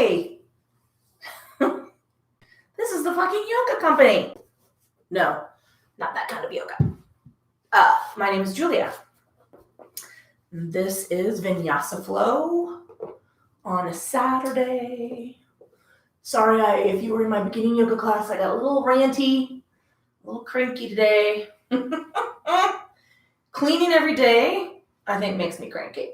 Hi! This is the fucking yoga company. No, not that kind of yoga. My name is Julia. This is Vinyasa Flow on a Saturday. Sorry, if you were in my beginning yoga class, I got a little ranty, a little cranky today. Cleaning every day, I think, makes me cranky.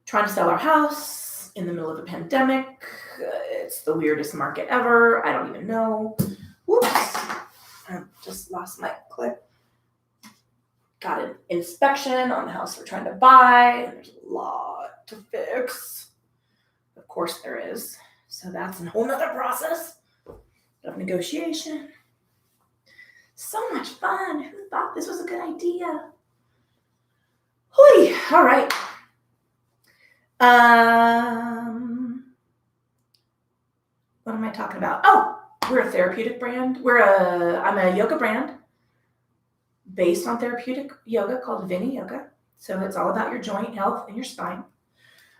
Trying to sell our house in the middle of a pandemic. It's the weirdest market ever. I don't even know. Whoops. I just lost my clip. Got an inspection on the house we're trying to buy. And there's a lot to fix. Of course there is. So that's a whole nother process of negotiation. So much fun. Who thought this was a good idea? Hoi. All right. What am I talking about? Oh, we're a therapeutic brand. I'm a yoga brand based on therapeutic yoga called Vinyasa. So it's all about your joint health and your spine.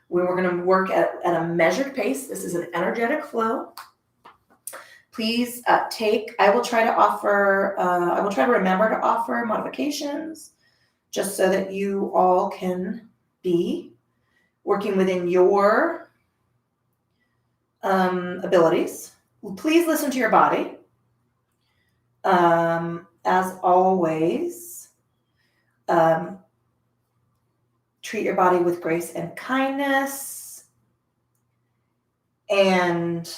We're going to work at a measured pace. This is an energetic flow. Please I will try to remember to offer modifications just so that you all can be working within your abilities. Please listen to your body. As always, treat your body with grace and kindness. And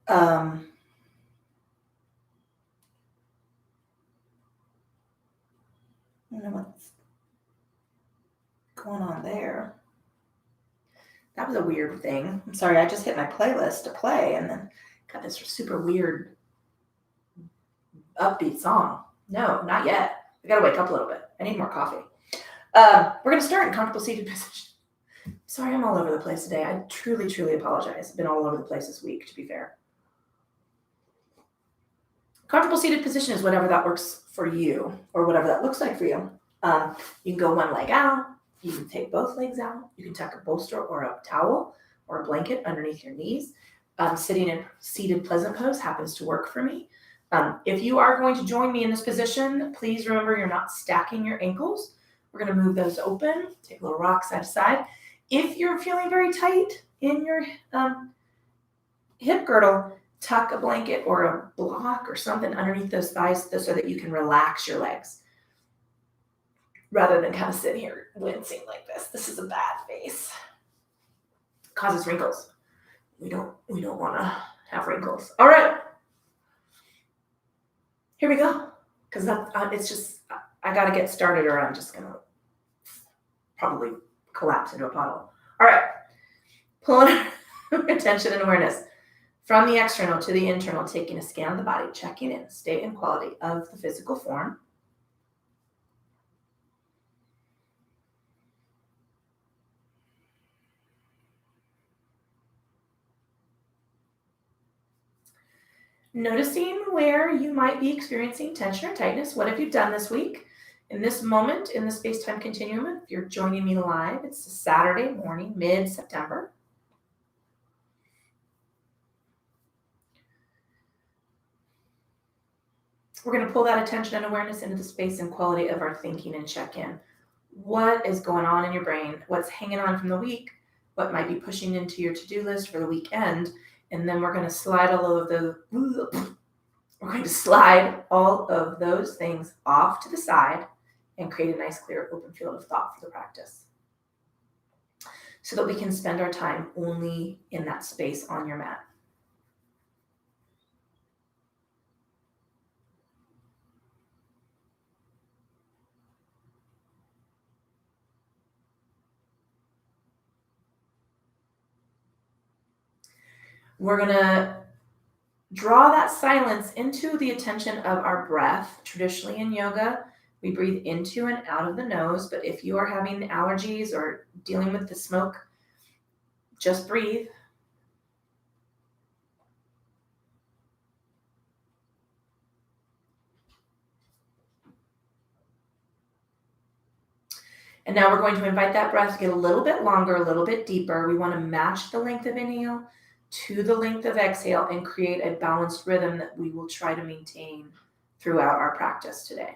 I don't know what's going on there. That was a weird thing. I'm sorry, I just hit my playlist to play and then got this super weird upbeat song. No, not yet. I gotta wake up a little bit. I need more coffee. We're gonna start in comfortable seated position. Sorry, I'm all over the place today. I truly, truly apologize. I've been all over the place this week, to be fair. Comfortable seated position is whatever that works for you or whatever that looks like for you. You can go one leg out. You can take both legs out. You can tuck a bolster or a towel or a blanket underneath your knees. Sitting in seated pleasant pose happens to work for me. If you are going to join me in this position, please remember you're not stacking your ankles. We're going to move those open. Take a little rock side to side. If you're feeling very tight in your hip girdle, tuck a blanket or a block or something underneath those thighs so that you can relax your legs rather than kind of sit here wincing like this. This is a bad face. It causes wrinkles. We don't want to have wrinkles. All right. Here we go. Because it's just, I got to get started or I'm just going to probably collapse into a puddle. All right. Pulling attention and awareness from the external to the internal, taking a scan of the body, checking in, state and quality of the physical form. Noticing where you might be experiencing tension or tightness. What have you done this week? In this moment, in the space-time continuum, if you're joining me live, it's a Saturday morning, mid-September. We're going to pull that attention and awareness into the space and quality of our thinking and check in. What is going on in your brain? What's hanging on from the week? What might be pushing into your to-do list for the weekend? And then we're going to slide all of those things off to the side and create a nice, clear, open field of thought for the practice so that we can spend our time only in that space on your mat. We're going to draw that silence into the attention of our breath. Traditionally in yoga, we breathe into and out of the nose, but if you are having allergies or dealing with the smoke, just breathe. And now we're going to invite that breath to get a little bit longer, a little bit deeper. We want to match the length of inhale to the length of exhale and create a balanced rhythm that we will try to maintain throughout our practice today.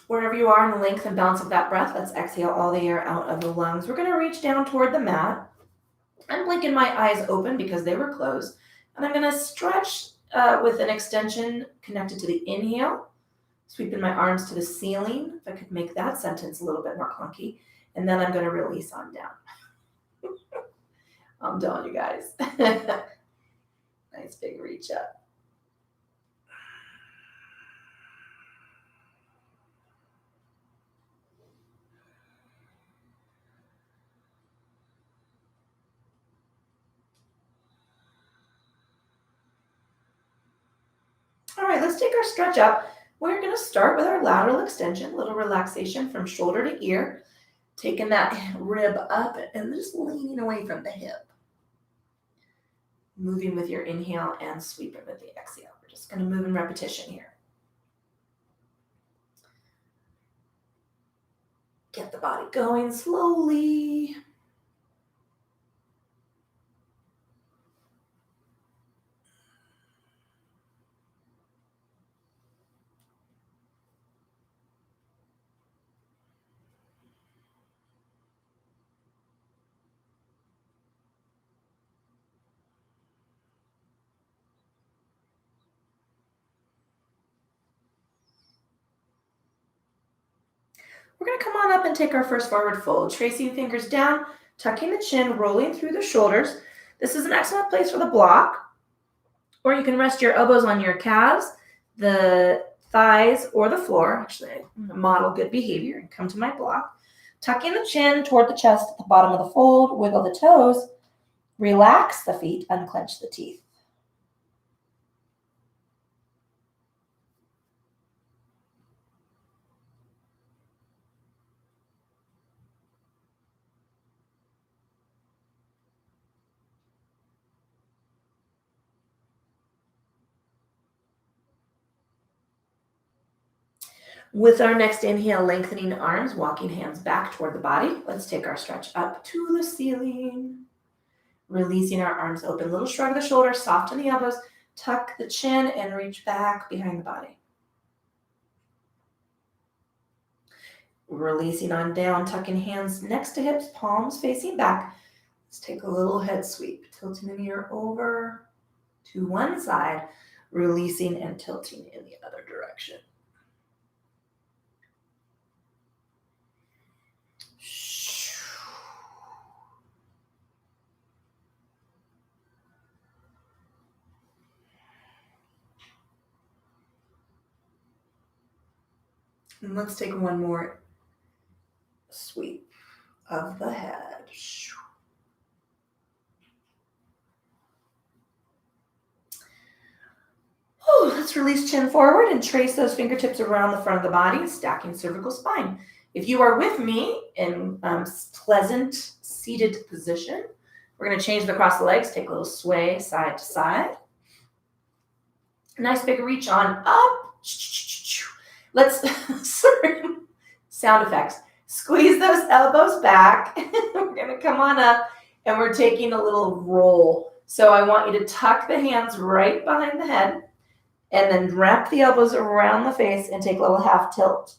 Wherever you are in the length and balance of that breath, let's exhale all the air out of the lungs. We're going to reach down toward the mat. I'm blinking my eyes open because they were closed. And I'm going to stretch with an extension connected to the inhale, sweeping my arms to the ceiling. If I could make that sentence a little bit more clunky. And then I'm going to release on down. I'm telling you guys. Nice big reach up. All right, let's take our stretch up. We're going to start with our lateral extension, little relaxation from shoulder to ear, taking that rib up and just leaning away from the hip. Moving with your inhale and sweeping with the exhale. We're just going to move in repetition here. Get the body going slowly. We're going to come on up and take our first forward fold, tracing fingers down, tucking the chin, rolling through the shoulders. This is an excellent place for the block, or you can rest your elbows on your calves, the thighs, or the floor. Actually, I'm going to model good behavior and come to my block. Tucking the chin toward the chest at the bottom of the fold, wiggle the toes, relax the feet, unclench the teeth. With our next inhale, lengthening arms, walking hands back toward the body. Let's take our stretch up to the ceiling. Releasing our arms open. Little shrug of the shoulders, soften the elbows, tuck the chin, and reach back behind the body. Releasing on down, tucking hands next to hips, palms facing back. Let's take a little head sweep, tilting the ear over to one side, releasing and tilting in the other direction. And let's take one more sweep of the head. Let's release chin forward and trace those fingertips around the front of the body, stacking cervical spine. If you are with me in pleasant seated position, we're going to change the cross the legs, take a little sway side to side. Nice big reach on up. Let's, sorry, sound effects. Squeeze those elbows back. We're going to come on up and we're taking a little roll. So I want you to tuck the hands right behind the head and then wrap the elbows around the face and take a little half tilt.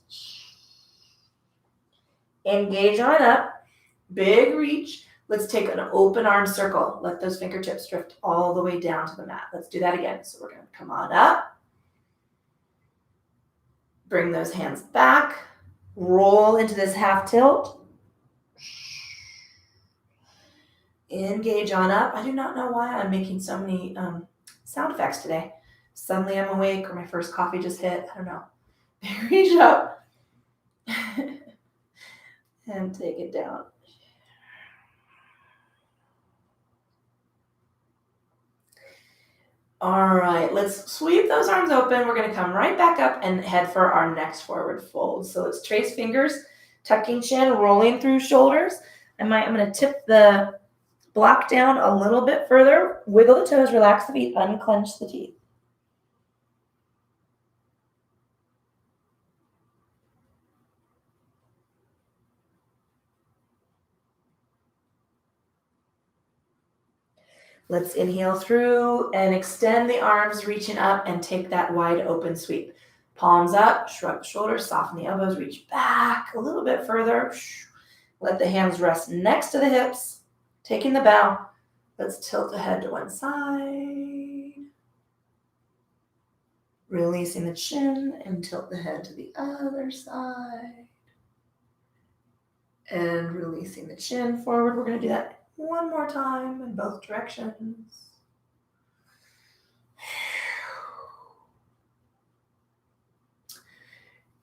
Engage on up. Big reach. Let's take an open arm circle. Let those fingertips drift all the way down to the mat. Let's do that again. So we're going to come on up. Bring those hands back. Roll into this half tilt. Engage on up. I do not know why I'm making so many sound effects today. Suddenly I'm awake or my first coffee just hit. I don't know. Reach up. And take it down. All right, let's sweep those arms open. We're gonna come right back up and head for our next forward fold. So let's trace fingers, tucking chin, rolling through shoulders. I'm gonna tip the block down a little bit further, wiggle the toes, relax the feet, unclench the teeth. Let's inhale through and extend the arms, reaching up and take that wide open sweep. Palms up, shrug the shoulders, soften the elbows, reach back a little bit further. Let the hands rest next to the hips, taking the bow. Let's tilt the head to one side. Releasing the chin and tilt the head to the other side. And releasing the chin forward. We're going to do that one more time in both directions.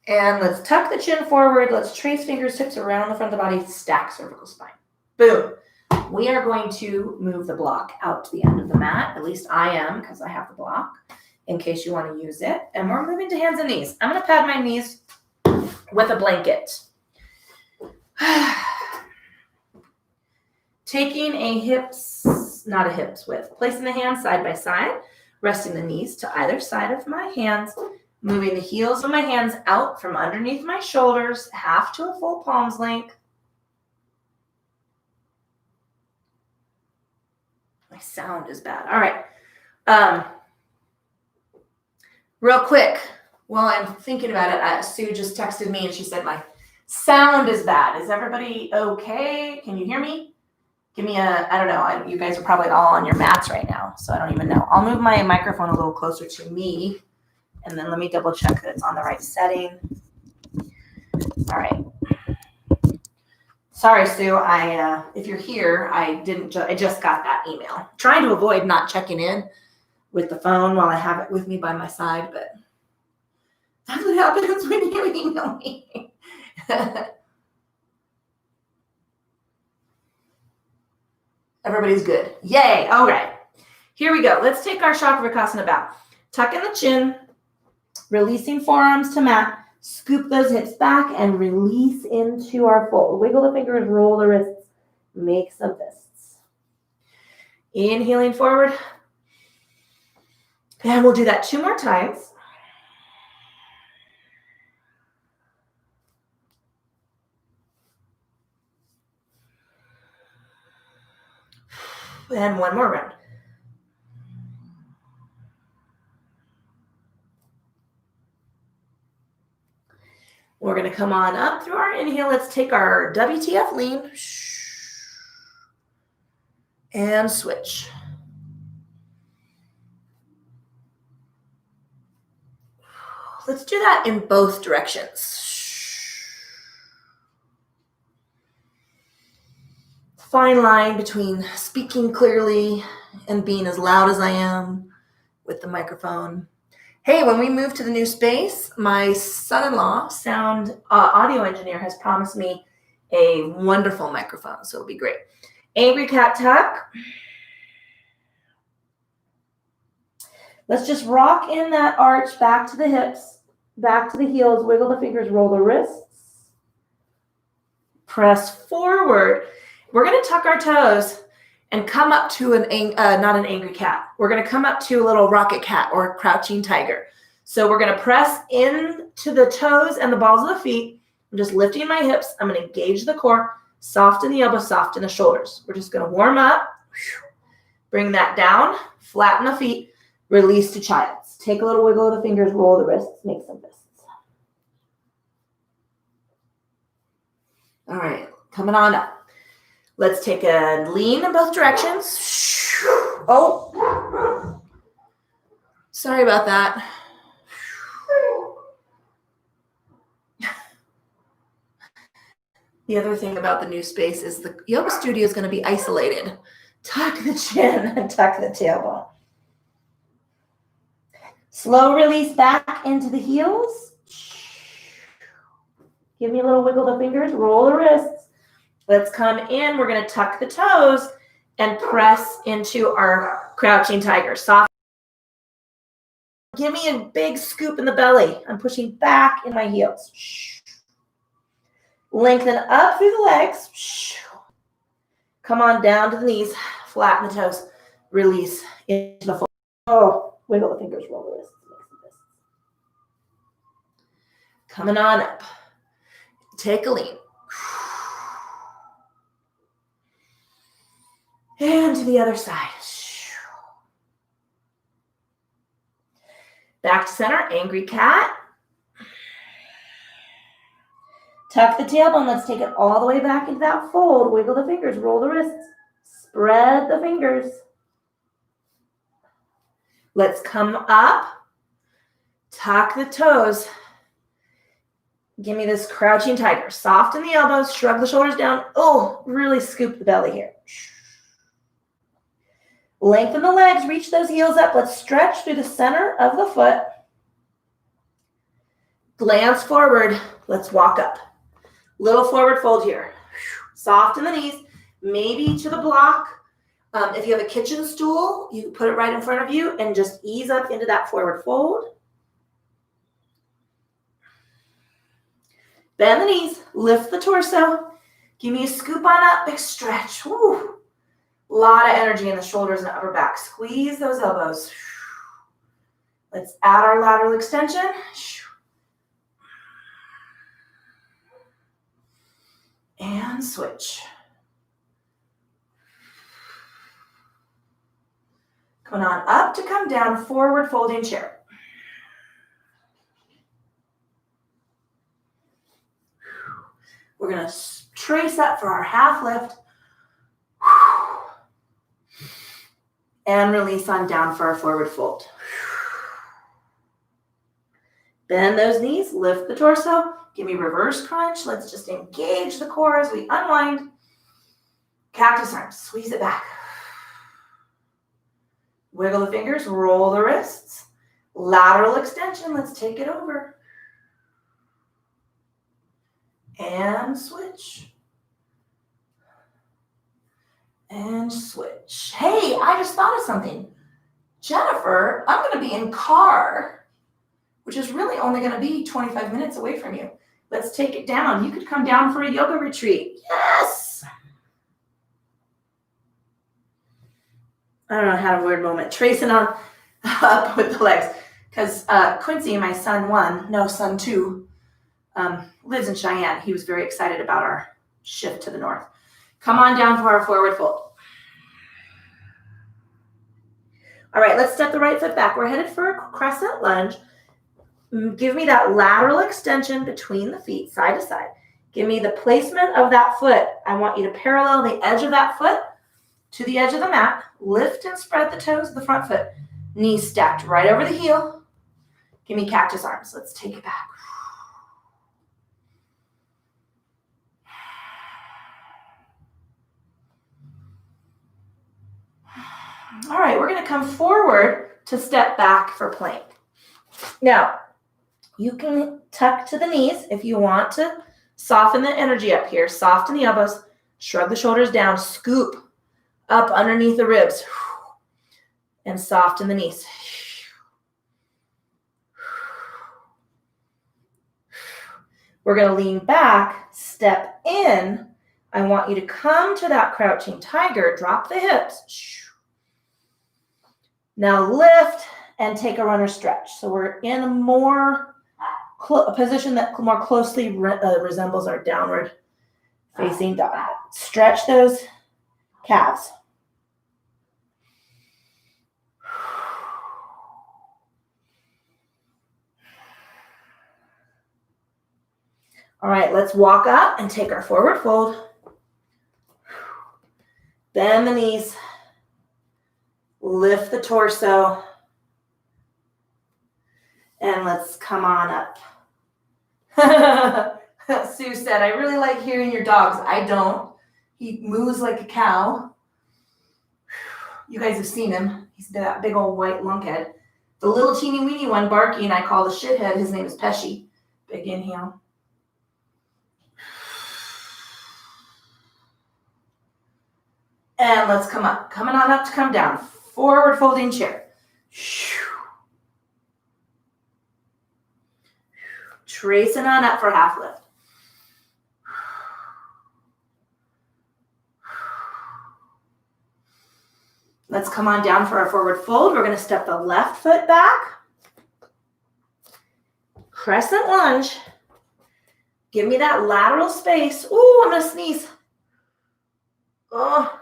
And let's tuck the chin forward. Let's trace fingers, tips around the front of the body, stack cervical spine. Boom. We are going to move the block out to the end of the mat. At least I am, because I have the block, in case you want to use it. And we're moving to hands and knees. I'm going to pad my knees with a blanket. Taking a hips, not a hips width, placing the hands side by side, resting the knees to either side of my hands, moving the heels of my hands out from underneath my shoulders, half to a full palm's length. My sound is bad. All right. Real quick, while I'm thinking about it, Sue just texted me and she said my sound is bad. Is everybody okay? Can you hear me? Give me I don't know. You guys are probably all on your mats right now, so I don't even know. I'll move my microphone a little closer to me, and then let me double check that it's on the right setting. All right. Sorry, Sue. If you're here, I just got that email. Trying to avoid not checking in with the phone while I have it with me by my side, but that's what happens when you email me. Everybody's good. Yay. All right. Here we go. Let's take our Chakravarkasana bow. Tuck in the chin, releasing forearms to mat. Scoop those hips back and release into our fold. Wiggle the fingers, roll the wrists, make some fists. Inhaling forward. And we'll do that 2 more times. And 1 more round. We're going to come on up through our inhale. Let's take our WTF lean and switch. Let's do that in both directions. Fine line between speaking clearly and being as loud as I am with the microphone. Hey, when we move to the new space, my son-in-law, sound audio engineer, has promised me a wonderful microphone, so it'll be great. Angry cat tuck. Let's just rock in that arch back to the hips, back to the heels, wiggle the fingers, roll the wrists. Press forward. We're going to tuck our toes and come up to not an angry cat. We're going to come up to a little rocket cat or crouching tiger. So we're going to press into the toes and the balls of the feet. I'm just lifting my hips. I'm going to engage the core, soften the elbows, soften the shoulders. We're just going to warm up, bring that down, flatten the feet, release to child's. Take a little wiggle of the fingers, roll the wrists, make some fists. All right, coming on up. Let's take a lean in both directions. Oh, sorry about that. The other thing about the new space is the yoga studio is going to be isolated. Tuck the chin and tuck the tailbone. Slow release back into the heels. Give me a little wiggle of the fingers, roll the wrists. Let's come in. We're going to tuck the toes and press into our crouching tiger. Soft Give me a big scoop in the belly. I'm pushing back in my heels. Lengthen up through the legs. Come on down to the knees. Flatten the toes. Release into the fold. Oh, wiggle the fingers, roll the wrists. Coming on up. Take a lean. And to the other side. Back to center, angry cat. Tuck the tailbone. Let's take it all the way back into that fold. Wiggle the fingers, roll the wrists. Spread the fingers. Let's come up. Tuck the toes. Give me this crouching tiger. Soften the elbows, shrug the shoulders down. Oh, really scoop the belly here. Lengthen the legs, reach those heels up. Let's stretch through the center of the foot. Glance forward. Let's walk up. Little forward fold here. Soften the knees, maybe to the block. If you have a kitchen stool, you put it right in front of you and just ease up into that forward fold. Bend the knees, lift the torso. Give me a scoop on up, big stretch. Woo. A lot of energy in the shoulders and upper back. Squeeze those elbows. Let's add our lateral extension. And switch. Coming on up to come down, forward folding chair. We're going to trace up for our half lift. And release on down for our forward fold. Bend those knees, lift the torso. Give me reverse crunch. Let's just engage the core as we unwind. Cactus arms, squeeze it back. Wiggle the fingers, roll the wrists. Lateral extension, let's take it over. And switch. And switch. Hey, I just thought of something. Jennifer, I'm going to be in car, which is really only going to be 25 minutes away from you. Let's take it down. You could come down for a yoga retreat. Yes. I don't know, I had a weird moment. Tracing on up with the legs. Because Quincy, my son 2, lives in Cheyenne. He was very excited about our shift to the north. Come on down for our forward fold. All right, let's step the right foot back. We're headed for a crescent lunge. Give me that lateral extension between the feet, side to side. Give me the placement of that foot. I want you to parallel the edge of that foot to the edge of the mat. Lift and spread the toes of the front foot. Knees stacked right over the heel. Give me cactus arms. Let's take it back. All right, we're going to come forward to step back for plank. Now, you can tuck to the knees if you want to soften the energy up here. Soften the elbows, shrug the shoulders down, scoop up underneath the ribs, and soften the knees. We're going to lean back, step in. I want you to come to that crouching tiger, drop the hips. Now lift and take a runner stretch. So we're in a position that more closely resembles our downward facing dog. Stretch those calves. All right, let's walk up and take our forward fold. Bend the knees. Lift the torso. And let's come on up. Sue said, I really like hearing your dogs. I don't. He moves like a cow. You guys have seen him. He's that big old white lunkhead. The little teeny weeny one barking, I call the shithead. His name is Pesci. Big inhale. And let's come up. Coming on up to come down. Forward folding chair. Tracing on up for half lift. Let's come on down for our forward fold. We're going to step the left foot back. Crescent lunge. Give me that lateral space. Ooh, I'm going to sneeze. Oh,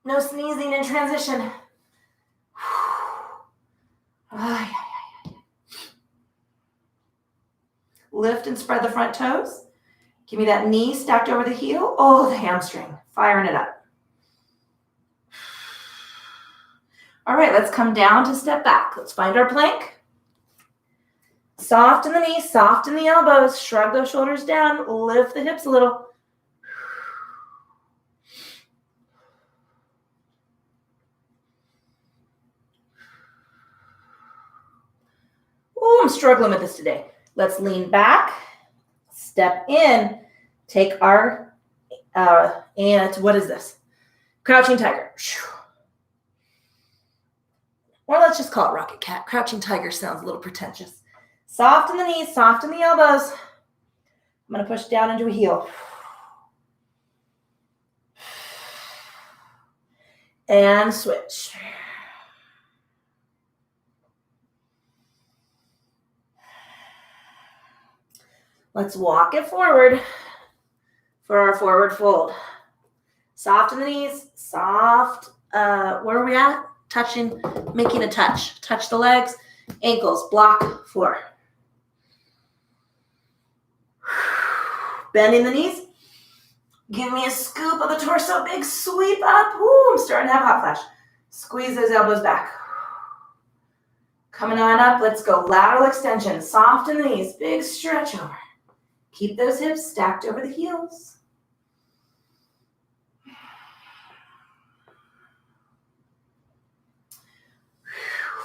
no sneezing in transition. Lift and spread the front toes. Give me that knee stacked over the heel. Oh, the hamstring. Firing it up. All right, let's come down to step back. Let's find our plank. Soft in the knees, soft in the elbows. Shrug those shoulders down. Lift the hips a little. Ooh, I'm struggling with this today. Let's lean back. Step in. Take our, and what is this? Crouching tiger. Or let's just call it rocket cat. Crouching tiger sounds a little pretentious. Soft in the knees, soft in the elbows. I'm going to push down into a heel. And switch. Let's walk it forward for our forward fold. Soft in the knees, soft. Where are we at? Touching, making a touch. Touch the legs, ankles, block floor. Bending the knees. Give me a scoop of the torso, big sweep up. Ooh, I'm starting to have hot flash. Squeeze those elbows back. Coming on up, let's go. Lateral extension, soft in the knees, big stretch over. Keep those hips stacked over the heels.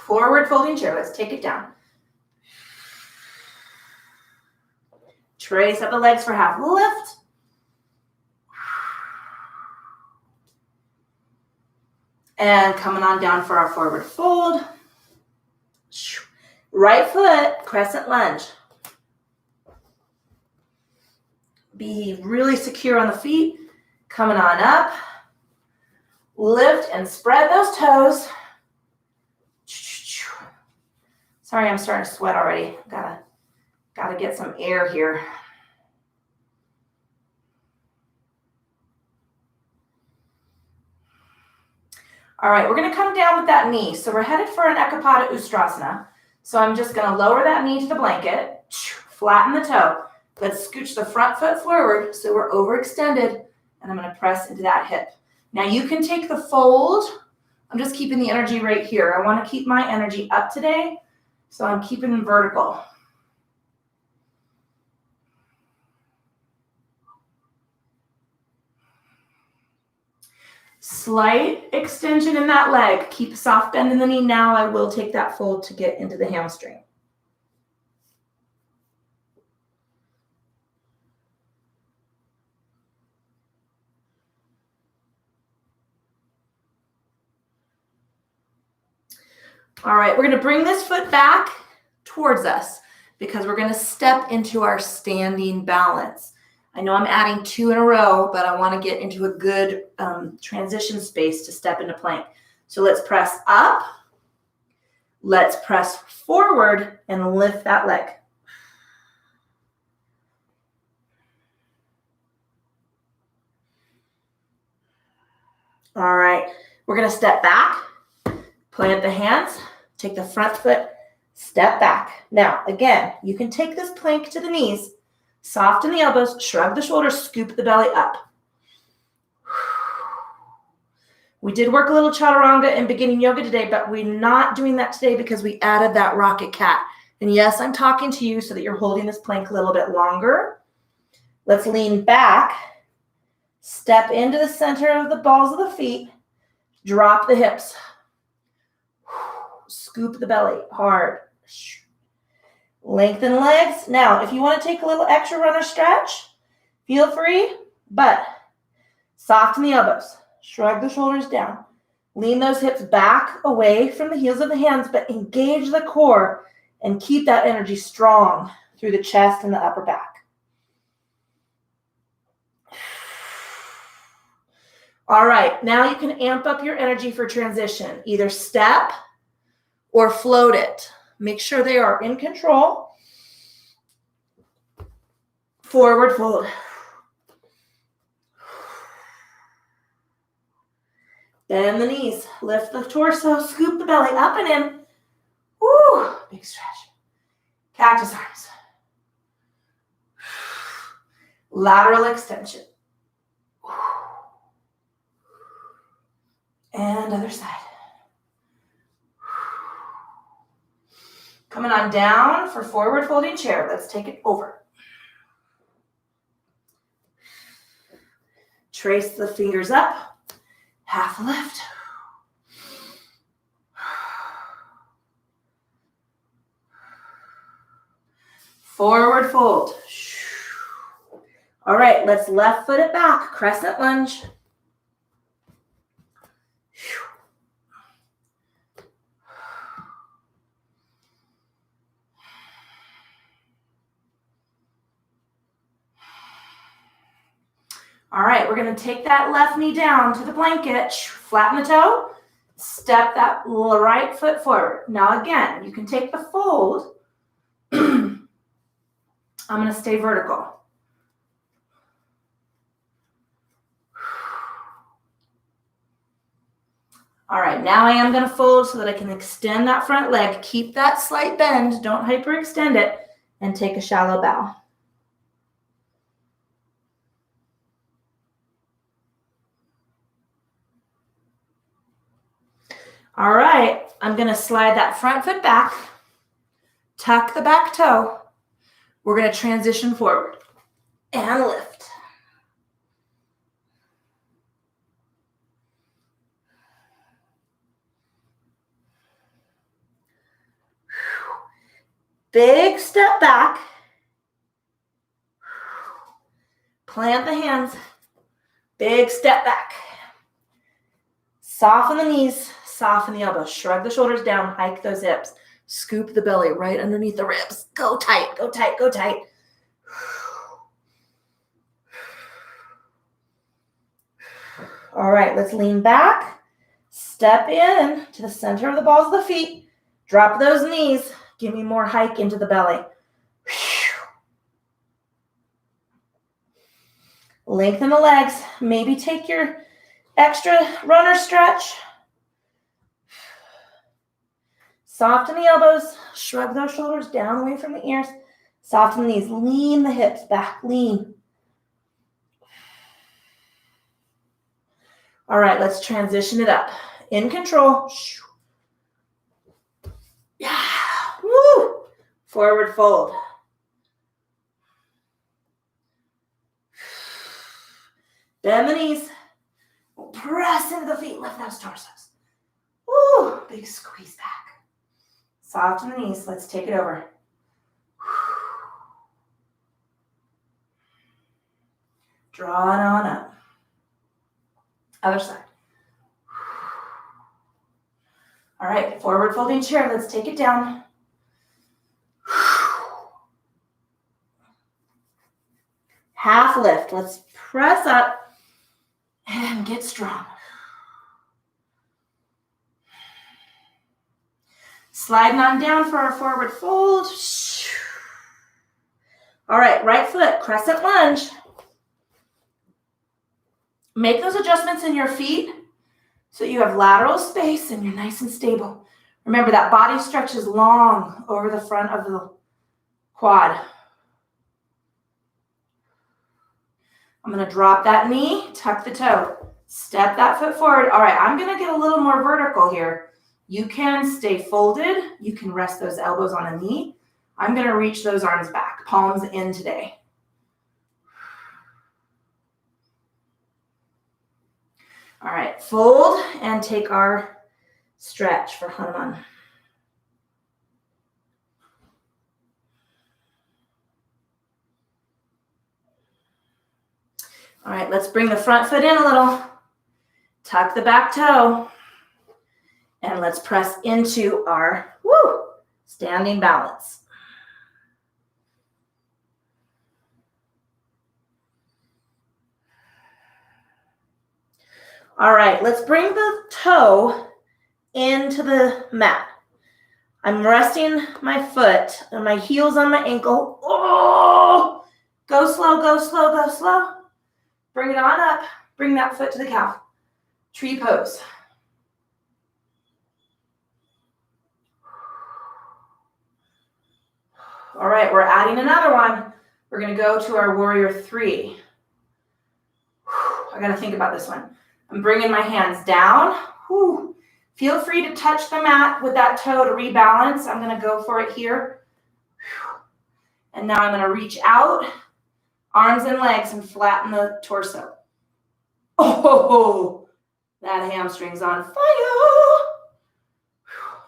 Forward folding chair. Let's take it down. Trace up the legs for half lift. And coming on down for our forward fold. Right foot, crescent lunge. Be really secure on the feet. Coming on up. Lift and spread those toes. Sorry, I'm starting to sweat already. Gotta get some air here. All right, we're gonna come down with that knee. So we're headed for an Ekapada Ustrasana. So I'm just gonna lower that knee to the blanket, flatten the toe. Let's scooch the front foot forward so we're overextended, and I'm gonna press into that hip. Now you can take the fold. I'm just keeping the energy right here. I wanna keep my energy up today. So I'm keeping them vertical. Slight extension in that leg. Keep a soft bend in the knee. Now I will take that fold to get into the hamstring. All right, we're going to bring this foot back towards us because we're going to step into our standing balance. I know I'm adding 2 in a row, but I want to get into a good transition space to step into plank. So let's press up. Let's press forward and lift that leg. All right, we're going to step back, plant the hands. Take the front foot, step back. Now, again, you can take this plank to the knees, soften the elbows, shrug the shoulders, scoop the belly up. We did work a little chaturanga in beginning yoga today, but we're not doing that today because we added that rocket cat. And yes, I'm talking to you so that you're holding this plank a little bit longer. Let's lean back, step into the center of the balls of the feet, drop the hips. Scoop the belly hard. Lengthen legs. Now, if you want to take a little extra runner stretch, feel free, but soften the elbows. Shrug the shoulders down. Lean those hips back away from the heels of the hands, but engage the core and keep that energy strong through the chest and the upper back. All right, now you can amp up your energy for transition. Either step or float it. Make sure they are in control. Forward fold. Bend the knees, lift the torso, scoop the belly up and in. Woo, big stretch. Cactus arms. Lateral extension. And other side. Coming on down for forward folding chair. Let's take it over. Trace the fingers up. Half lift. Forward fold. All right, let's left foot it back. Crescent lunge. All right, we're going to take that left knee down to the blanket, flatten the toe, step that right foot forward. Now again, you can take the fold. I'm going to stay vertical. All right, now I am going to fold so that I can extend that front leg. Keep that slight bend, don't hyperextend it, and take a shallow bow. All right, I'm going to slide that front foot back, tuck the back toe. We're going to transition forward and lift. Big step back. Plant the hands. Big step back. Soften the knees. Soften the elbows, shrug the shoulders down, hike those hips, scoop the belly right underneath the ribs. Go tight, go tight, go tight. All right, let's lean back, step in to the center of the balls of the feet, drop those knees, give me more hike into the belly. Lengthen the legs, maybe take your extra runner stretch. Soften the elbows, shrug those shoulders down away from the ears. Soften the knees, lean the hips back, lean. All right, let's transition it up. In control. Yeah, woo. Forward fold. Bend the knees. Press into the feet, lift those torsos. Woo, big squeeze back. Soften the knees. Let's take it over. Draw it on up. Other side. All right, forward folding chair. Let's take it down. Half lift. Let's press up and get strong. Sliding on down for our forward fold. All right, right foot, crescent lunge. Make those adjustments in your feet so you have lateral space and you're nice and stable. Remember that body stretches long over the front of the quad. I'm going to drop that knee, tuck the toe, step that foot forward. All right, I'm going to get a little more vertical here. You can stay folded. You can rest those elbows on a knee. I'm going to reach those arms back, palms in today. All right, fold and take our stretch for Hanuman. All right, let's bring the front foot in a little. Tuck the back toe. And let's press into our standing balance. All right, let's bring the toe into the mat. I'm resting my foot and my heels on my ankle. Oh, go slow, go slow, go slow. Bring it on up. Bring that foot to the calf. Tree pose. All right, we're adding another one. We're going to go to our warrior 3. I got to think about this one. I'm bringing my hands down. Whew. Feel free to touch the mat with that toe to rebalance. I'm going to go for it here. And now I'm going to reach out, arms and legs, and flatten the torso. Oh, that hamstring's on fire.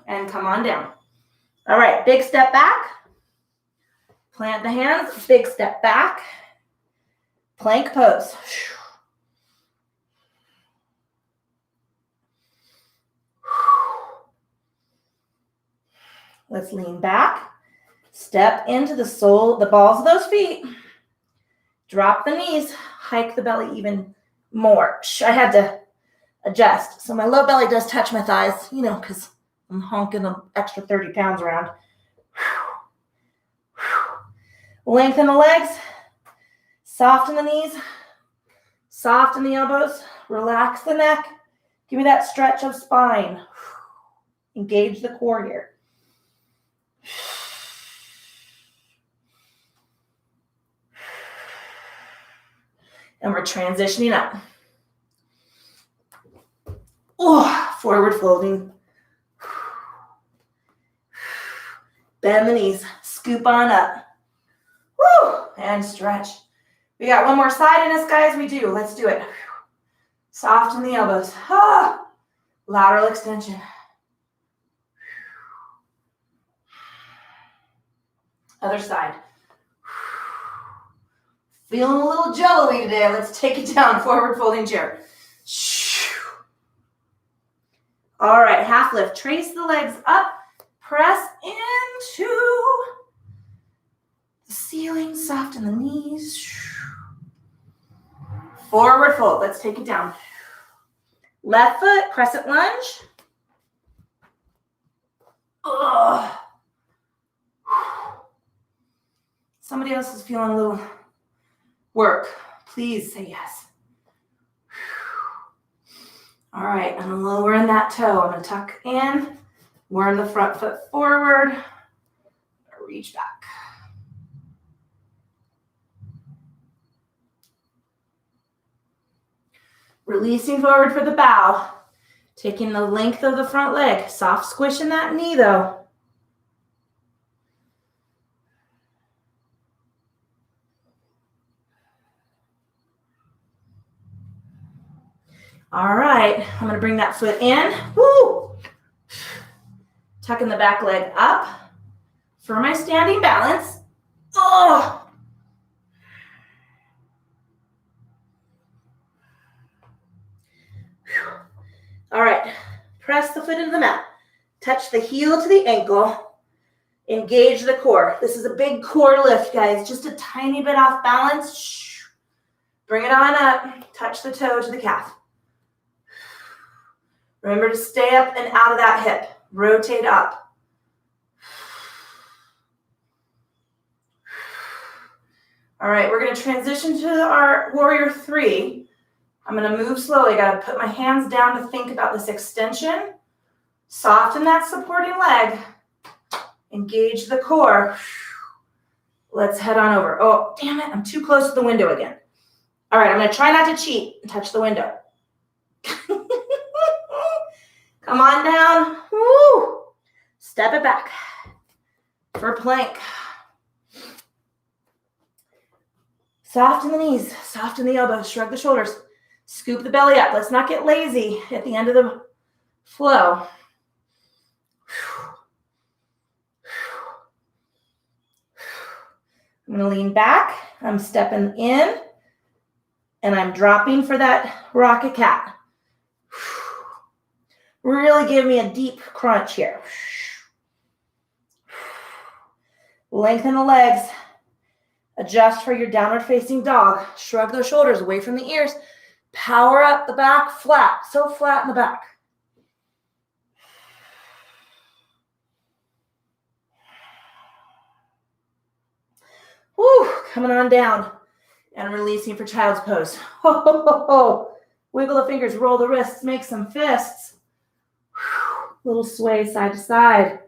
And come on down. All right, big step back. Plant the hands, big step back. Plank pose. Let's lean back. Step into the sole, the balls of those feet. Drop the knees. Hike the belly even more. I had to adjust. So my low belly does touch my thighs, because I'm honking an extra 30 pounds around. Lengthen the legs. Soften the knees. Soften the elbows. Relax the neck. Give me that stretch of spine. Engage the core here. And we're transitioning up. Oh, forward folding. Bend the knees. Scoop on up. Woo! And stretch. We got one more side in us, guys. We do. Let's do it. Soften the elbows. Ah! Lateral extension. Other side. Feeling a little jello-y today. Let's take it down. Forward folding chair. All right, half lift. Trace the legs up. Press into the ceiling. Soften the knees. Forward fold. Let's take it down. Left foot, crescent lunge. Ugh. Somebody else is feeling a little work. Please say yes. All right, I'm lowering that toe. I'm going to tuck in. Worm the front foot forward. Reach back. Releasing forward for the bow. Taking the length of the front leg. Soft squish in that knee though. All right, I'm going to bring that foot in. Woo! Tucking the back leg up for my standing balance. Oh! All right, press the foot into the mat. Touch the heel to the ankle. Engage the core. This is a big core lift, guys. Just a tiny bit off balance. Bring it on up. Touch the toe to the calf. Remember to stay up and out of that hip. Rotate up. All right, we're going to transition to our warrior 3. I'm going to move slowly. I got to put my hands down to think about this extension. Soften that supporting leg. Engage the core. Let's head on over. Oh, damn it. I'm too close to the window again. All right, I'm going to try not to cheat and touch the window. Come on down. Woo. Step it back for plank. Soften the knees. Soften the elbows. Shrug the shoulders. Scoop the belly up. Let's not get lazy at the end of the flow. I'm going to lean back. I'm stepping in. And I'm dropping for that rocket cat. Really give me a deep crunch here. Lengthen the legs. Adjust for your downward facing dog. Shrug those shoulders away from the ears. Power up the back, flat, so flat in the back. Woo, coming on down and releasing for child's pose. Ho, ho, ho, ho. Wiggle the fingers, roll the wrists, make some fists. Little sway side to side.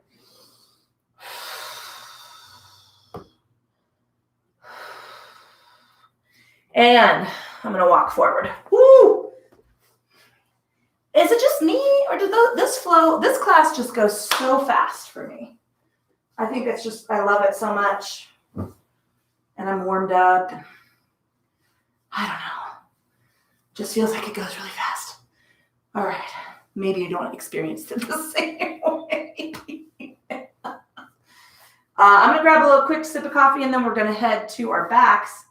And I'm going to walk forward. Woo! Is it just me, or did this class just goes so fast for me? I think it's just, I love it so much. And I'm warmed up. I don't know. Just feels like it goes really fast. All right. Maybe you don't experience it the same way. I'm going to grab a little quick sip of coffee, and then we're going to head to our backs.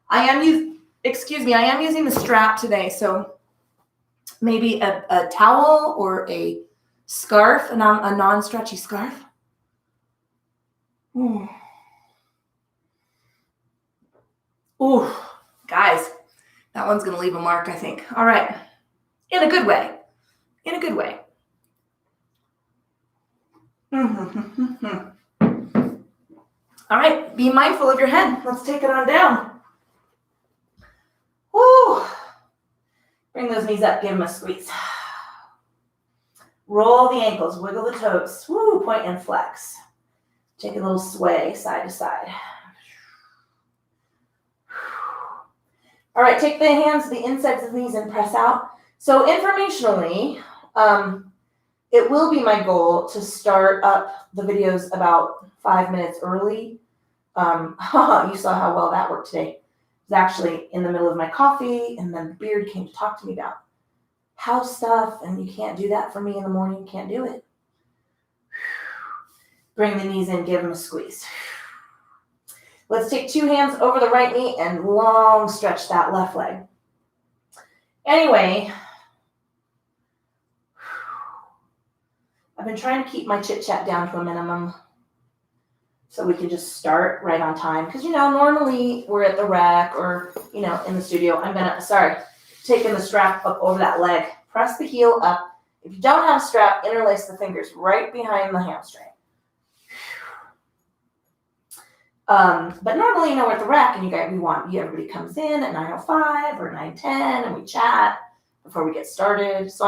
I am using the strap today, so maybe a towel or a scarf, a non-stretchy scarf. Ooh, guys, that one's going to leave a mark, I think. All right. In a good way. In a good way. All right. Be mindful of your head. Let's take it on down. Woo. Bring those knees up. Give them a squeeze. Roll the ankles. Wiggle the toes. Woo. Point and flex. Take a little sway side to side. All right. Take the hands to the insides of the knees and press out. So informationally, it will be my goal to start up the videos about 5 minutes early. You saw how well that worked today. It was actually in the middle of my coffee, and then Beard came to talk to me about house stuff, and you can't do that for me in the morning. You can't do it. Bring the knees in, give them a squeeze. Let's take 2 hands over the right knee and long stretch that left leg. Anyway, I've been trying to keep my chit-chat down to a minimum so we can just start right on time. Because, normally we're at the rec or, in the studio. Taking the strap up over that leg. Press the heel up. If you don't have a strap, interlace the fingers right behind the hamstring. But normally, we're at the rec, and everybody comes in at 9:05 or 9:10, and we chat before we get started. So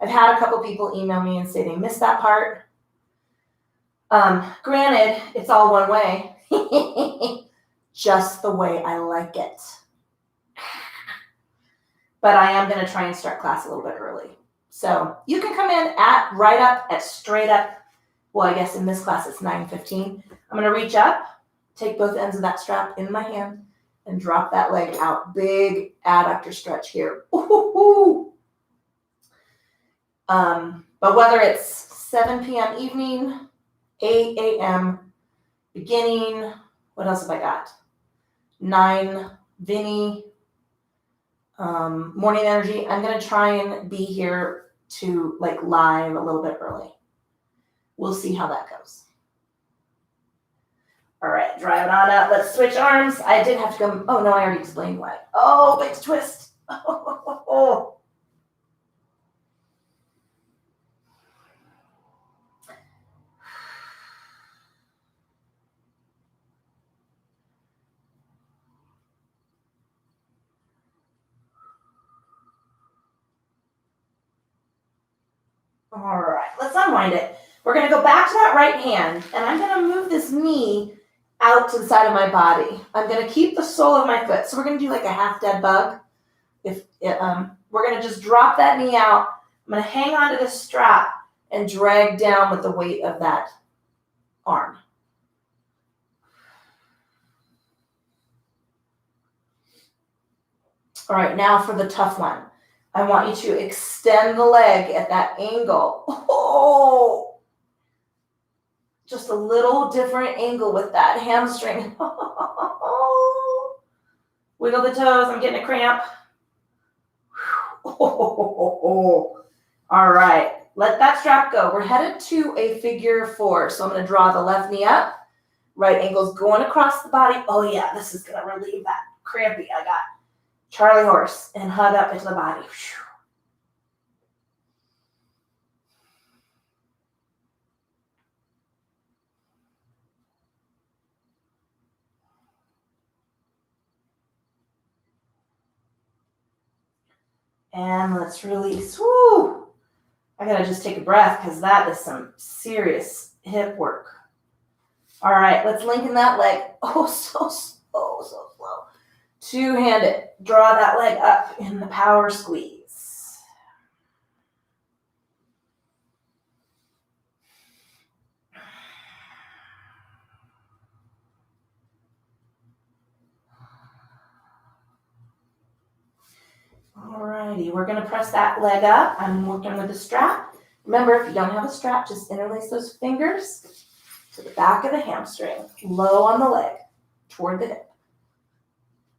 I've had a couple people email me and say they missed that part. Granted, it's all one way, just the way I like it. But I am going to try and start class a little bit early. So you can come in at straight up. Well, I guess in this class it's 9:15. I'm going to reach up, take both ends of that strap in my hand, and drop that leg out. Big adductor stretch here. Ooh. But whether it's 7 p.m. evening, 8 a.m. beginning, what else have I got? 9 Vinny, morning energy. I'm going to try and be here to live a little bit early. We'll see how that goes. All right, drive it on up. Let's switch arms. I did have to go. Oh, no, I already explained why. Oh, big twist. Oh. All right, let's unwind it. We're going to go back to that right hand, and I'm going to move this knee out to the side of my body. I'm going to keep the sole of my foot. So we're going to do like a half dead bug. We're going to just drop that knee out. I'm going to hang onto this strap and drag down with the weight of that arm. All right, now for the tough one. I want you to extend the leg at that angle. Oh, just a little different angle with that hamstring. Wiggle the toes. I'm getting a cramp. All right, let that strap go. We're headed to a figure 4. So I'm going to draw the left knee up. Right ankle's going across the body. Oh, yeah, this is going to relieve that crampy I got. Charlie horse, and hug up into the body. And let's release. Woo! I gotta just take a breath because that is some serious hip work. All right, let's lengthen that leg. Oh, so slow, so slow. Two-handed. Draw that leg up in the power squeeze. Alrighty, we're gonna press that leg up. I'm working with a strap. Remember, if you don't have a strap, just interlace those fingers to the back of the hamstring, low on the leg, toward the hip.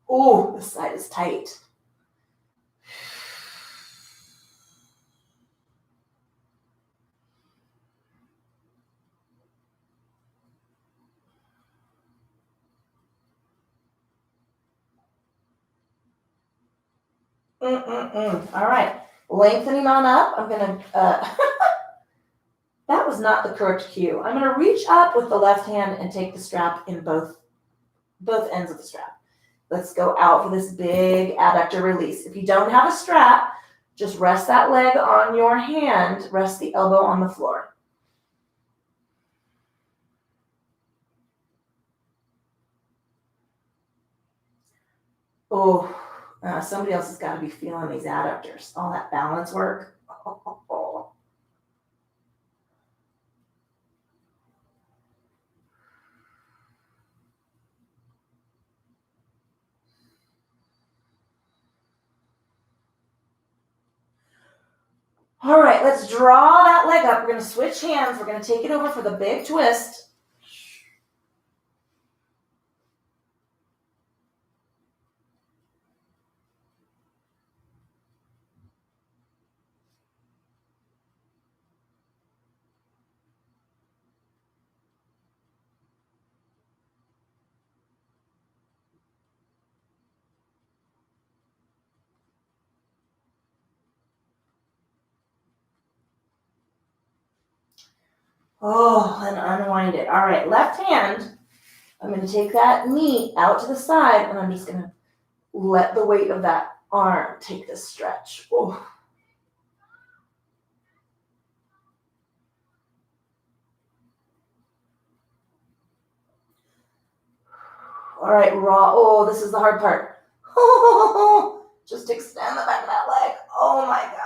Oh, this side is tight. All right, lengthening on up. I'm gonna, that was not the correct cue. I'm gonna reach up with the left hand and take the strap in both ends of the strap. Let's go out for this big adductor release. If you don't have a strap, just rest that leg on your hand, rest the elbow on the floor. Oh, somebody else has got to be feeling these adductors, all that balance work. Oh. All right, let's draw that leg up. We're going to switch hands. We're going to take it over for the big twist. Oh, and unwind it. All right, left hand. I'm going to take that knee out to the side, and I'm just going to let the weight of that arm take this stretch. Oh. All right, raw. Oh, this is the hard part. Oh, just extend the back of that leg. Oh my God.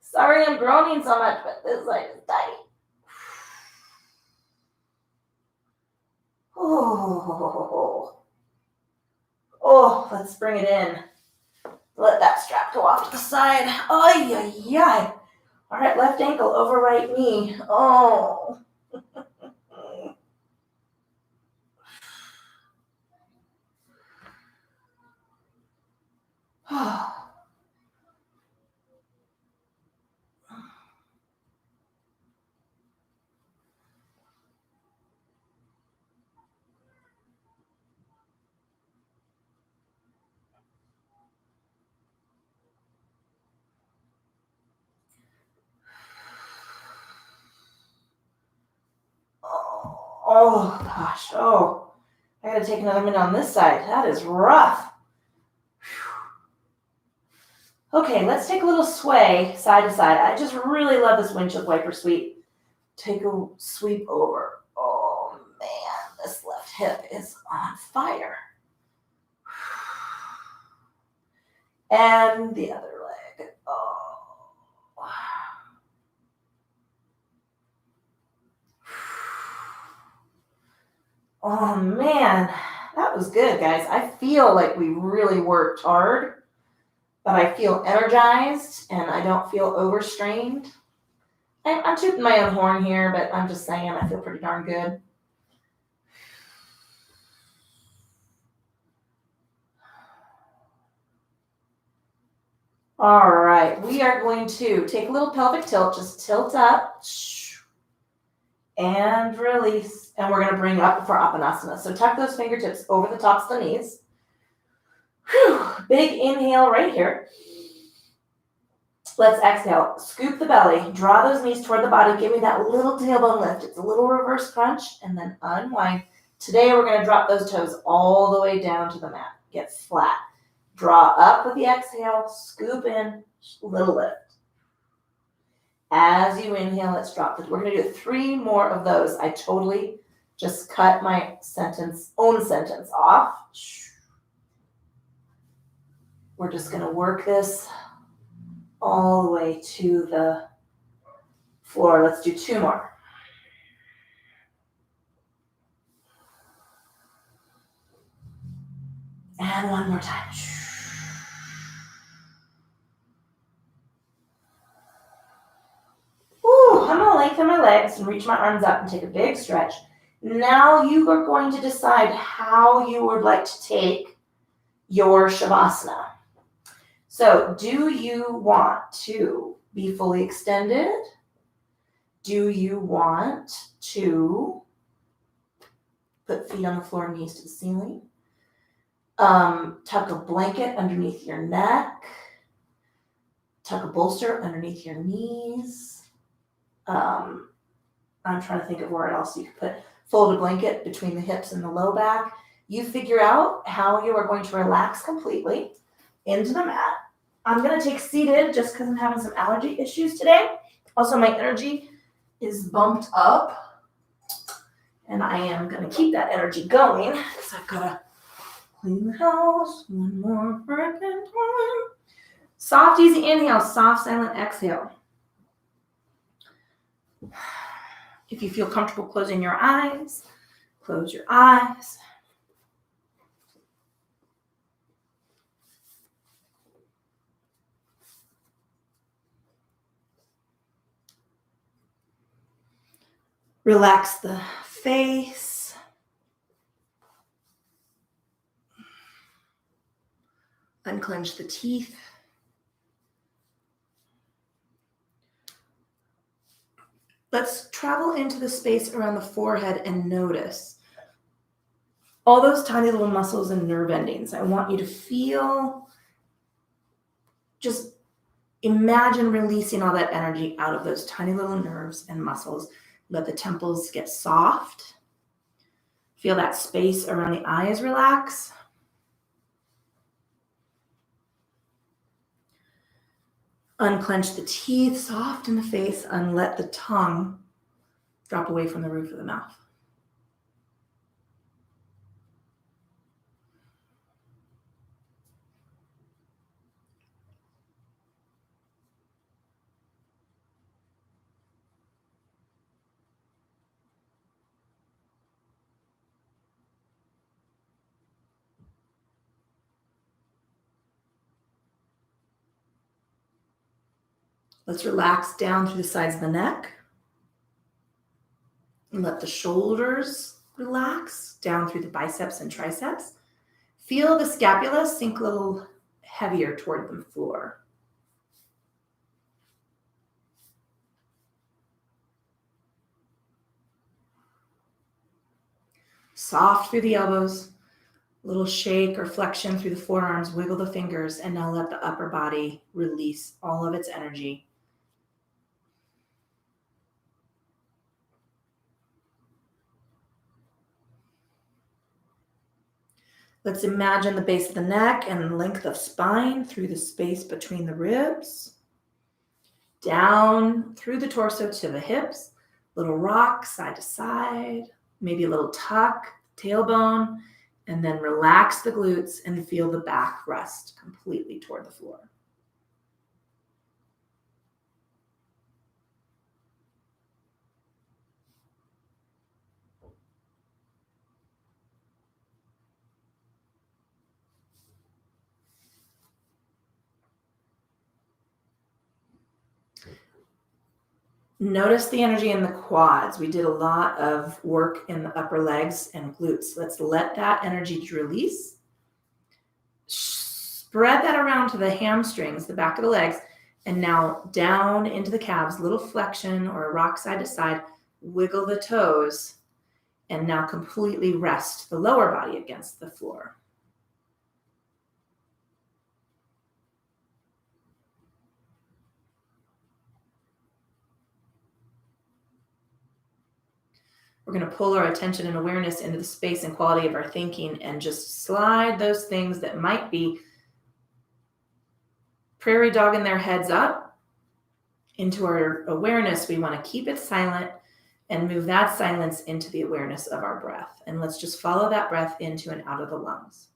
Sorry I'm groaning so much, but this leg is tight. Oh, let's bring it in. Let that strap go off to the side. Ay, ay, ay. All right, left ankle over right knee. Oh. Oh gosh, oh. I gotta take another minute on this side. That is rough. Okay, let's take a little sway side to side. I just really love this windshield wiper sweep. Take a sweep over. Oh man, this left hip is on fire. And the other leg. Oh man, that was good, guys. I feel like we really worked hard, but I feel energized and I don't feel overstrained. I'm tooting my own horn here, but I'm just saying I feel pretty darn good. All right, we are going to take a little pelvic tilt, just tilt up and release. And we're going to bring up for Apanasana. So tuck those fingertips over the tops of the knees. Whew. Big inhale right here. Let's exhale. Scoop the belly. Draw those knees toward the body. Give me that little tailbone lift. It's a little reverse crunch, and then unwind. Today we're going to drop those toes all the way down to the mat. Get flat. Draw up with the exhale. Scoop in. Little lift. As you inhale, let's drop it. We're going to do 3 more of those. I totally just cut my own sentence off. We're just going to work this all the way to the floor. Let's do 2 more. And 1 more time. Ooh, I'm gonna lengthen my legs and reach my arms up and take a big stretch. Now you are going to decide how you would like to take your Shavasana. So do you want to be fully extended? Do you want to put feet on the floor, knees to the ceiling? Tuck a blanket underneath your neck. Tuck a bolster underneath your knees. I'm trying to think of where else you could put. Fold a blanket between the hips and the low back. You figure out how you are going to relax completely into the mat. I'm going to take seated just because I'm having some allergy issues today. Also, my energy is bumped up, and I am going to keep that energy going because I've got to clean the house one more freaking time. Soft, easy inhale, soft, silent exhale. If you feel comfortable closing your eyes, close your eyes. Relax the face. Unclench the teeth. Let's travel into the space around the forehead and notice all those tiny little muscles and nerve endings. I want you to feel, just imagine releasing all that energy out of those tiny little nerves and muscles. Let the temples get soft. Feel that space around the eyes relax. Unclench the teeth, soften the face, and let the tongue drop away from the roof of the mouth. Let's relax down through the sides of the neck. And let the shoulders relax down through the biceps and triceps. Feel the scapula sink a little heavier toward the floor. Soft through the elbows. A little shake or flexion through the forearms. Wiggle the fingers. And now let the upper body release all of its energy. Let's imagine the base of the neck and length of spine through the space between the ribs. Down through the torso to the hips. Little rock side to side. Maybe a little tuck, tailbone. And then relax the glutes and feel the back rest completely toward the floor. Notice the energy in the quads. We did a lot of work in the upper legs and glutes. Let's let that energy release. Spread that around to the hamstrings, the back of the legs, and now down into the calves, little flexion or a rock side to side. Wiggle the toes, and now completely rest the lower body against the floor. We're going to pull our attention and awareness into the space and quality of our thinking and just slide those things that might be prairie dogging their heads up into our awareness. We want to keep it silent and move that silence into the awareness of our breath. And let's just follow that breath into and out of the lungs.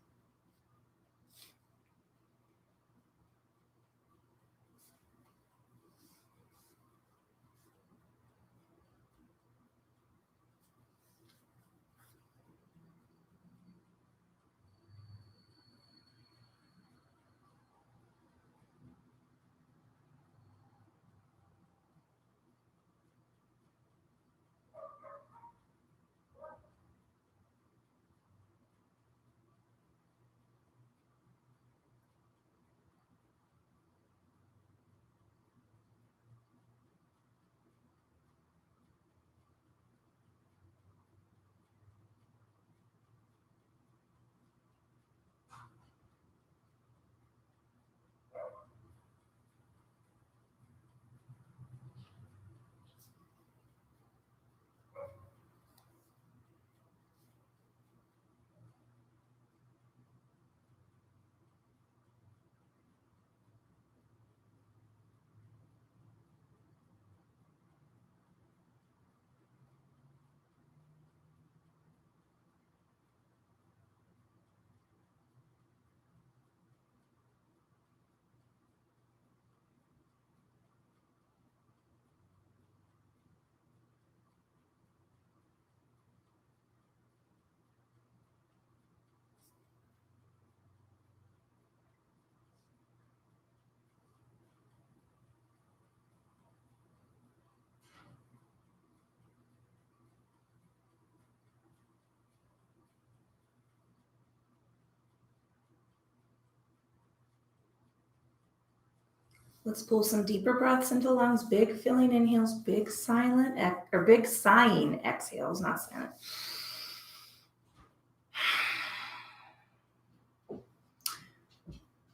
Let's pull some deeper breaths into the lungs, big filling inhales, big silent, or big sighing exhales, not silent.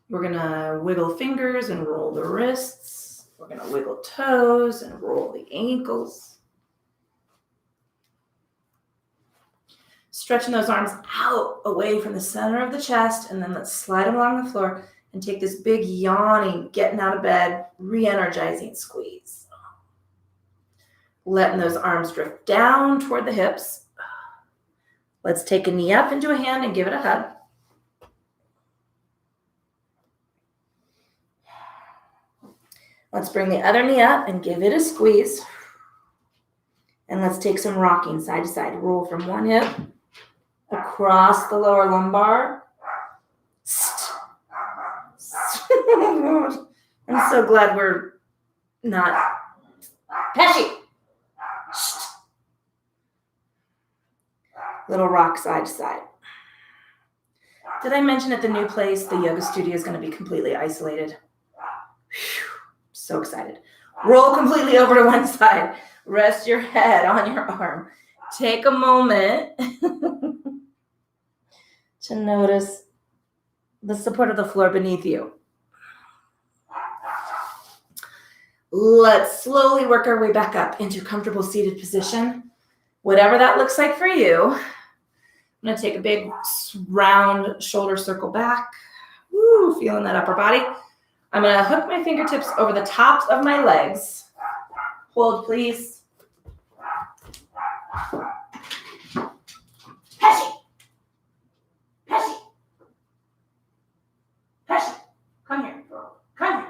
We're gonna wiggle fingers and roll the wrists. We're gonna wiggle toes and roll the ankles. Stretching those arms out away from the center of the chest, and then let's slide them along the floor and take this big yawning, getting out of bed, re-energizing squeeze. Letting those arms drift down toward the hips. Let's take a knee up into a hand and give it a hug. Let's bring the other knee up and give it a squeeze. And let's take some rocking side to side. Roll from one hip across the lower lumbar. I'm so glad we're not Pesci. Little rock side to side. Did I mention at the new place the yoga studio is going to be completely isolated? Whew, so excited. Roll completely over to one side. Rest your head on your arm. Take a moment to notice the support of the floor beneath you. Let's slowly work our way back up into comfortable seated position. Whatever that looks like for you. I'm going to take a big round shoulder circle back. Woo, feeling that upper body. I'm going to hook my fingertips over the tops of my legs. Hold, please. Pesci. Pesci. Pesci. Come here. Come here.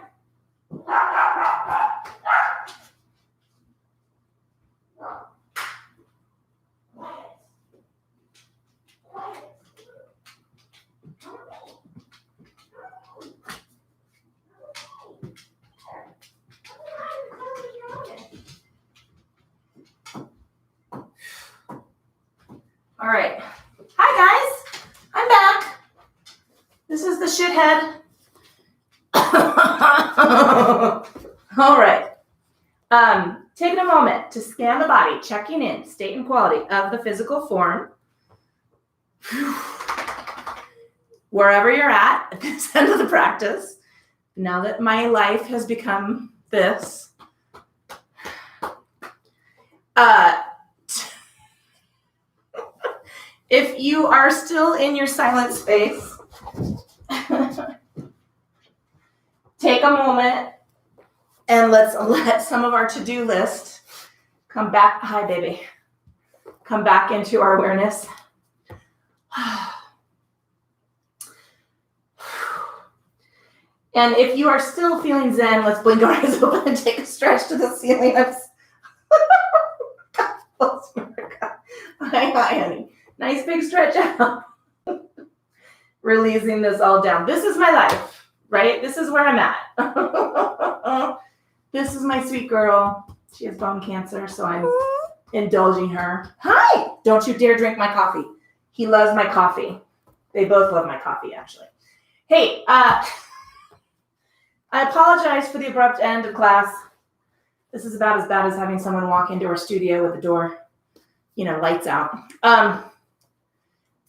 All right. Hi, guys. I'm back. This is the shithead. All right. Taking a moment to scan the body, checking in, state and quality of the physical form. Wherever you're at this end of the practice, now that my life has become this, If you are still in your silent space, take a moment and let's let some of our to-do list come back. Hi, baby. Come back into our awareness. And if you are still feeling zen, let's blink our eyes open and take a stretch to the ceiling. Hi, honey. Nice big stretch out. Releasing this all down. This is my life, right? This is where I'm at. This is my sweet girl. She has bone cancer, so I'm indulging her. Hi! Don't you dare drink my coffee. He loves my coffee. They both love my coffee, actually. Hey, I apologize for the abrupt end of class. This is about as bad as having someone walk into our studio with the door, lights out.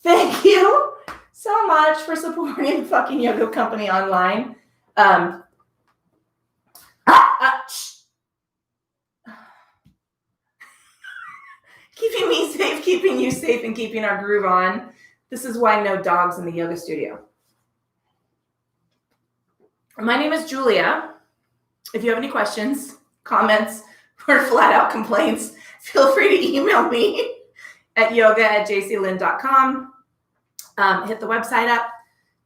Thank you so much for supporting the fucking yoga company online. Keeping me safe, keeping you safe, and keeping our groove on. This is why no dogs in the yoga studio. My name is Julia. If you have any questions, comments, or flat out complaints, feel free to email me at yoga@jclynn.com. Hit the website up,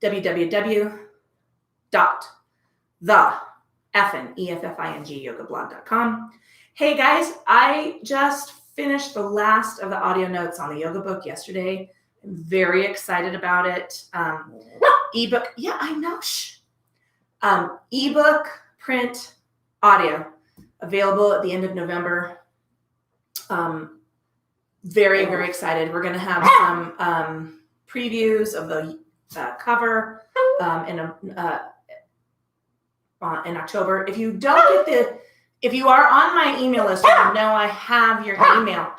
www.theyogablock.com. Hey guys, I just finished the last of the audio notes on the yoga book yesterday. I'm very excited about it. Ebook, yeah, I know. Ebook, print, audio, available at the end of November. Very, very excited. We're going to have some previews of the cover in October. If you don't get if you are on my email list, you know I have your email.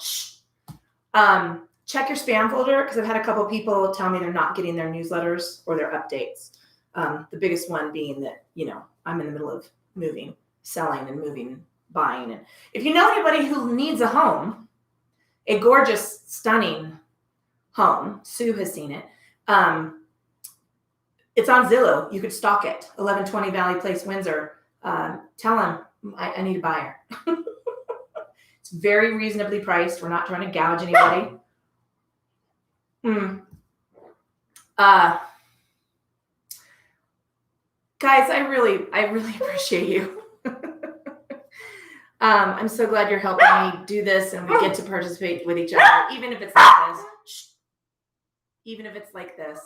Check your spam folder, because I've had a couple of people tell me they're not getting their newsletters or their updates. The biggest one being that, I'm in the middle of moving, selling and moving, buying. And if you know anybody who needs a home, a gorgeous, stunning home, Sue has seen it. It's on Zillow. You could stalk it. 1120 Valley Place, Windsor. Tell them I need a buyer. It's very reasonably priced. We're not trying to gouge anybody. Guys, I really appreciate you. I'm so glad you're helping me do this, and we get to participate with each other, even if it's like this. Even if it's like this.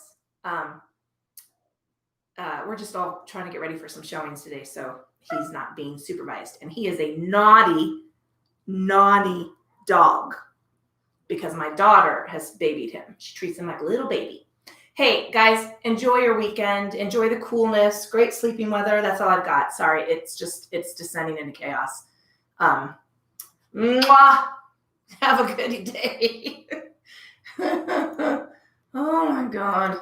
We're just all trying to get ready for some showings today, so he's not being supervised. And he is a naughty, naughty dog, because my daughter has babied him. She treats him like a little baby. Hey, guys, enjoy your weekend. Enjoy the coolness. Great sleeping weather. That's all I've got. Sorry, it's descending into chaos. Mwah! Have a good day. Oh, my God.